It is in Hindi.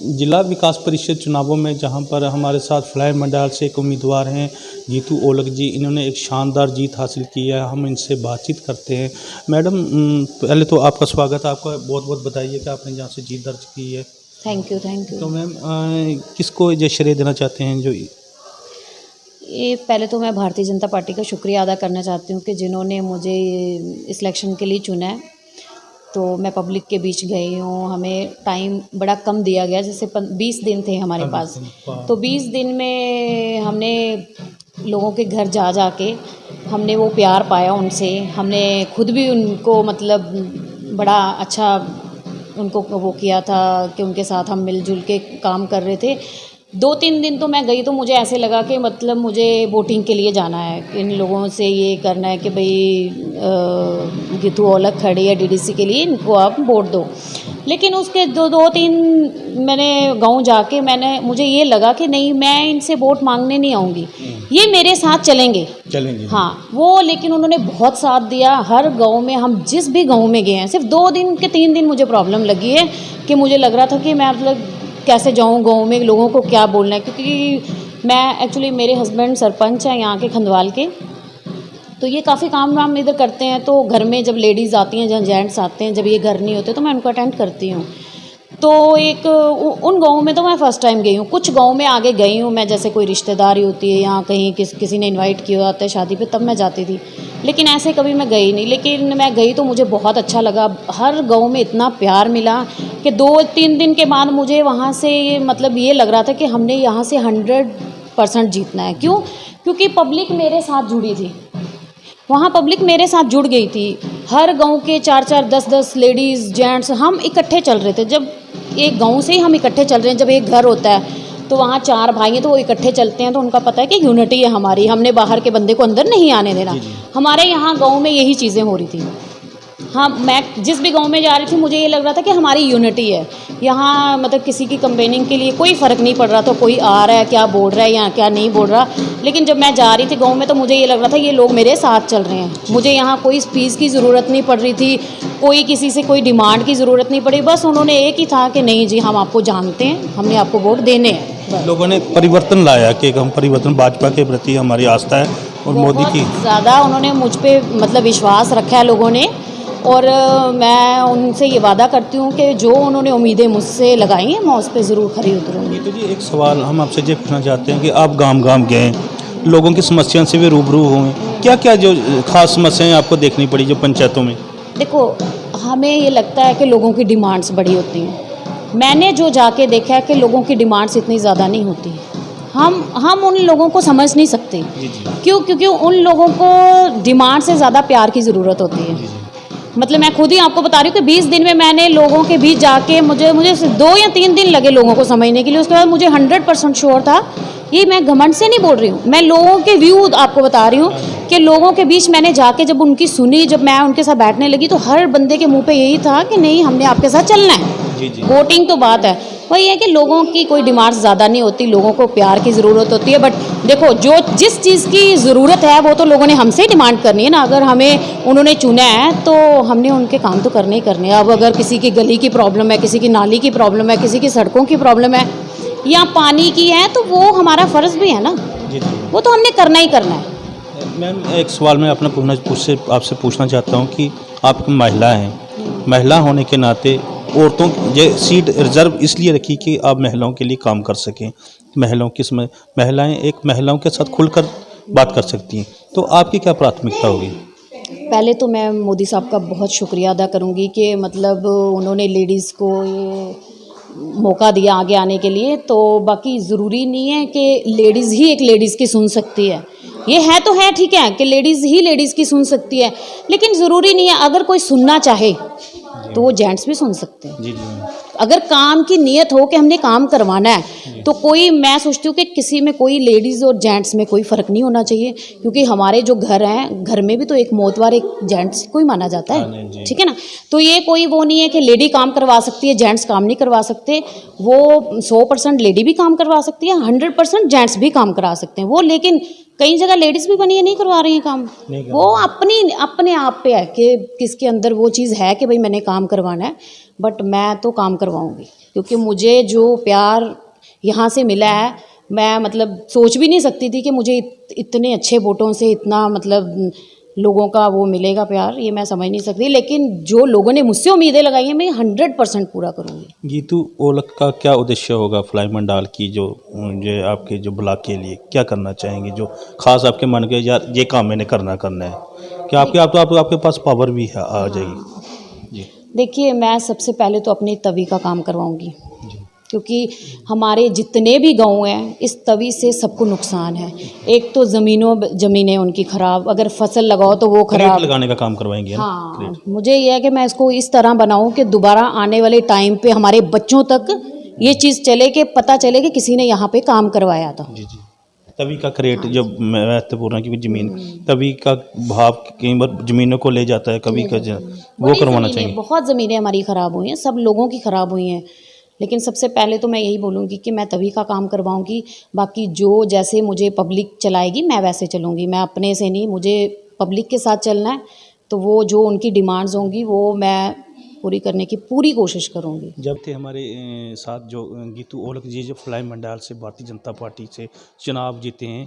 जिला विकास परिषद चुनावों में जहां पर हमारे साथ फ्लाई मंडल से एक उम्मीदवार हैं जीतू ओलख जी, इन्होंने एक शानदार जीत हासिल की है। हम इनसे बातचीत करते हैं। मैडम, पहले तो आपका स्वागत है, आपका बहुत बहुत बताइए कि आपने जहाँ से जीत दर्ज की है। Thank you thank you. तो मैम, किसको ये श्रेय देना चाहते हैं? जो ये पहले तो मैं भारतीय जनता पार्टी का शुक्रिया अदा करना चाहती हूँ कि जिन्होंने मुझे इस इलेक्शन के लिए चुना है। तो मैं पब्लिक के बीच गई हूँ, हमें टाइम बड़ा कम दिया गया, जैसे 20 दिन थे हमारे पास। तो 20 दिन में हमने लोगों के घर जा जा के हमने वो प्यार पाया उनसे। हमने खुद भी उनको मतलब बड़ा अच्छा उनको वो किया था कि उनके साथ हम मिलजुल के काम कर रहे थे। 2-3 दिन तो मैं गई तो मुझे ऐसे लगा कि मतलब मुझे वोटिंग के लिए जाना है, इन लोगों से ये करना है कि भाई जीतू ओलख खड़ी है डीडीसी के लिए, इनको आप वोट दो। लेकिन उसके 2-3 मैंने गांव जाके मुझे ये लगा कि नहीं, मैं इनसे वोट मांगने नहीं आऊँगी, ये मेरे साथ चलेंगे। हाँ, वो लेकिन उन्होंने बहुत साथ दिया। हर गांव में हम जिस भी गांव में गए हैं, सिर्फ 2 दिन के 3 दिन मुझे प्रॉब्लम लगी है कि मुझे लग रहा था कि मैं मतलब कैसे जाऊँ गांव में, लोगों को क्या बोलना है, क्योंकि मैं एक्चुअली मेरे हस्बैंड सरपंच हैं यहाँ के खंदवाल के। तो ये काफ़ी काम वाम इधर करते हैं। तो घर में जब लेडीज़ आती हैं, जहाँ जेंट्स आते हैं, जब ये घर नहीं होते तो मैं उनको अटेंड करती हूँ। तो एक उन गाँव में तो मैं फ़र्स्ट टाइम गई हूँ। कुछ गाँव में आगे गई हूँ मैं, जैसे कोई रिश्तेदारी होती है या कहीं किसी ने इनवाइट किया होता है शादी पे, तब मैं जाती थी। लेकिन ऐसे कभी मैं गई नहीं। लेकिन मैं गई तो मुझे बहुत अच्छा लगा। हर गाँव में इतना प्यार मिला कि 2-3 दिन के बाद मुझे वहाँ से मतलब ये लग रहा था कि हमने यहाँ से 100% जीतना है। क्यों? क्योंकि पब्लिक मेरे साथ जुड़ी थी। वहाँ पब्लिक मेरे साथ जुड़ गई थी। हर गांव के 4-4, 10-10 लेडीज़ जेंट्स हम इकट्ठे चल रहे थे। जब एक गांव से ही हम इकट्ठे चल रहे हैं, जब एक घर होता है तो वहाँ 4 भाई हैं तो वो इकट्ठे चलते हैं, तो उनका पता है कि यूनिटी है हमारी, हमने बाहर के बंदे को अंदर नहीं आने देना। हमारे यहाँ गाँव में यही चीज़ें हो रही थी। हाँ, मैं जिस भी गांव में जा रही थी मुझे ये लग रहा था कि हमारी यूनिटी है यहाँ, मतलब किसी की कंपेनिंग के लिए कोई फ़र्क नहीं पड़ रहा था, कोई आ रहा है क्या बोल रहा है या क्या नहीं बोल रहा। लेकिन जब मैं जा रही थी गांव में तो मुझे ये लग रहा था ये लोग मेरे साथ चल रहे हैं। मुझे यहाँ कोई फीस की ज़रूरत नहीं पड़ रही थी, कोई किसी से कोई डिमांड की ज़रूरत नहीं पड़ी। बस उन्होंने एक ही था कि नहीं जी, हम आपको जानते हैं, हमने आपको वोट देने हैं। लोगों ने परिवर्तन लाया कि हम परिवर्तन, भाजपा के प्रति हमारी आस्था है और मोदी की ज़्यादा उन्होंने मुझ पर मतलब विश्वास रखा है लोगों ने। और मैं उनसे ये वादा करती हूँ कि जो उन्होंने उम्मीदें मुझसे लगाई हैं मैं उस पर ज़रूर खरी उतरूँगी। तो जी, एक सवाल हम आपसे ये पूछना चाहते हैं कि आप गांव-गांव गए, लोगों की समस्याओं से भी रूबरू हुए, क्या-क्या जो खास समस्याएं आपको देखनी पड़ी जो पंचायतों में? देखो, हमें ये लगता है कि लोगों की डिमांड्स बड़ी होती हैं। मैंने जो जाके देखा है कि लोगों की डिमांड्स इतनी ज़्यादा नहीं होती। हम उन लोगों को समझ नहीं सकते। क्यों? क्योंकि उन लोगों को डिमांड से ज़्यादा प्यार की ज़रूरत होती है। मतलब मैं खुद ही आपको बता रही हूँ कि 20 दिन में मैंने लोगों के बीच जाके मुझे 2 या 3 दिन लगे लोगों को समझने के लिए। उसके बाद मुझे 100% श्योर था। ये मैं घमंड से नहीं बोल रही हूँ, मैं लोगों के व्यू आपको बता रही हूँ कि लोगों के बीच मैंने जाके जब उनकी सुनी, जब मैं उनके साथ बैठने लगी तो हर बंदे के मुंह पे यही था कि नहीं, हमने आपके साथ चलना है। वोटिंग तो बात है, वही है कि लोगों की कोई डिमांड्स ज़्यादा नहीं होती, लोगों को प्यार की ज़रूरत होती है। बट देखो, जो जिस चीज़ की ज़रूरत है वो तो लोगों ने हमसे डिमांड करनी है ना। अगर हमें उन्होंने चुना है तो हमने उनके काम तो करने ही करने हैं। अब अगर किसी की गली की प्रॉब्लम है, किसी की नाली की प्रॉब्लम है, किसी की सड़कों की प्रॉब्लम है या पानी की है, तो वो हमारा फ़र्ज़ भी है ना, वो तो हमने करना ही करना है। मैम, एक सवाल मैं अपना आपसे पूछना चाहता हूँ कि आप महिला हैं, महिला होने के नाते औरतों ये सीट रिजर्व इसलिए रखी कि आप महिलाओं के लिए काम कर सकें, महिलाएं एक महिलाओं के साथ खुलकर बात कर सकती हैं, तो आपकी क्या प्राथमिकता होगी? पहले तो मैं मोदी साहब का बहुत शुक्रिया अदा करूंगी कि मतलब उन्होंने लेडीज़ को ये मौका दिया आगे आने के लिए। तो बाकी ज़रूरी नहीं है कि लेडीज़ ही एक लेडीज़ की सुन सकती है। ये है तो है, ठीक है कि लेडीज़ ही लेडीज़ की सुन सकती है, लेकिन ज़रूरी नहीं है। अगर कोई सुनना चाहे तो वो जेंट्स भी सुन सकते हैं। अगर काम की नीयत हो कि हमने काम करवाना है तो कोई, मैं सोचती हूँ कि किसी में कोई लेडीज़ और जेंट्स में कोई फ़र्क नहीं होना चाहिए। क्योंकि हमारे जो घर हैं, घर में भी तो एक मोतवार एक जेंट्स को ही माना जाता है, ठीक है ना। तो ये कोई वो नहीं है कि लेडी काम करवा सकती है, जेंट्स काम नहीं करवा सकते। वो 100% लेडी भी काम करवा सकती है, 100% जेंट्स भी काम करा सकते हैं वो। लेकिन कई जगह लेडीज़ भी बनी है, नहीं करवा रही हैं काम। वो अपने आप पे है कि किसके अंदर वो चीज़ है कि भाई मैंने काम करवाना है। बट मैं तो काम करवाऊंगी, क्योंकि मुझे जो प्यार यहाँ से मिला है, मैं मतलब सोच भी नहीं सकती थी कि मुझे इतने अच्छे वोटों से इतना मतलब लोगों का वो मिलेगा प्यार, ये मैं समझ नहीं सकती। लेकिन जो लोगों ने मुझसे उम्मीदें लगाई हैं, मैं 100% पूरा करूँगी। गीतू ओलख का क्या उद्देश्य होगा फ्लाई मंडाल की जो आपके जो ब्लॉक के लिए क्या करना चाहेंगे, जो खास आपके मन के यार ये काम मैंने करना है, क्या आपके पास पावर भी है आ जाएगी जी? देखिए, मैं सबसे पहले तो अपनी तवी का काम करवाऊंगी, जी क्योंकि हमारे जितने भी गांव हैं इस तवी से सबको नुकसान है। एक तो ज़मीनें उनकी ख़राब, अगर फसल लगाओ तो वो क्रेट ख़राब। लगाने का काम करवाएंगे है ना? हाँ, क्रेट। मुझे ये है कि मैं इसको इस तरह बनाऊं कि दोबारा आने वाले टाइम पे हमारे बच्चों तक ये चीज़ चले, कि पता चले कि किसी ने यहाँ पे काम करवाया था। जी जी। तभी का क्रेट हाँ जो जी। महत्वपूर्ण है, क्योंकि ज़मीन तभी का भाव कई बार ज़मीनों को ले जाता है, कभी ले का जाते हैं। वो बड़ी करवाना ज़मीनें, चाहिए। बहुत ज़मीनें हमारी ख़राब हुई हैं, सब लोगों की ख़राब हुई हैं। लेकिन सबसे पहले तो मैं यही बोलूँगी कि मैं तभी का काम करवाऊँगी। बाकी जो जैसे मुझे पब्लिक चलाएगी मैं वैसे चलूँगी, मैं अपने से नहीं, मुझे पब्लिक के साथ चलना है। तो वो जो उनकी डिमांड्स होंगी वो मैं पूरी करने की पूरी कोशिश करूँगी। जब थे हमारे साथ जो गीतू ओलख जी जो फ्लाई मंडाल से भारतीय जनता पार्टी से चुनाव जीते हैं,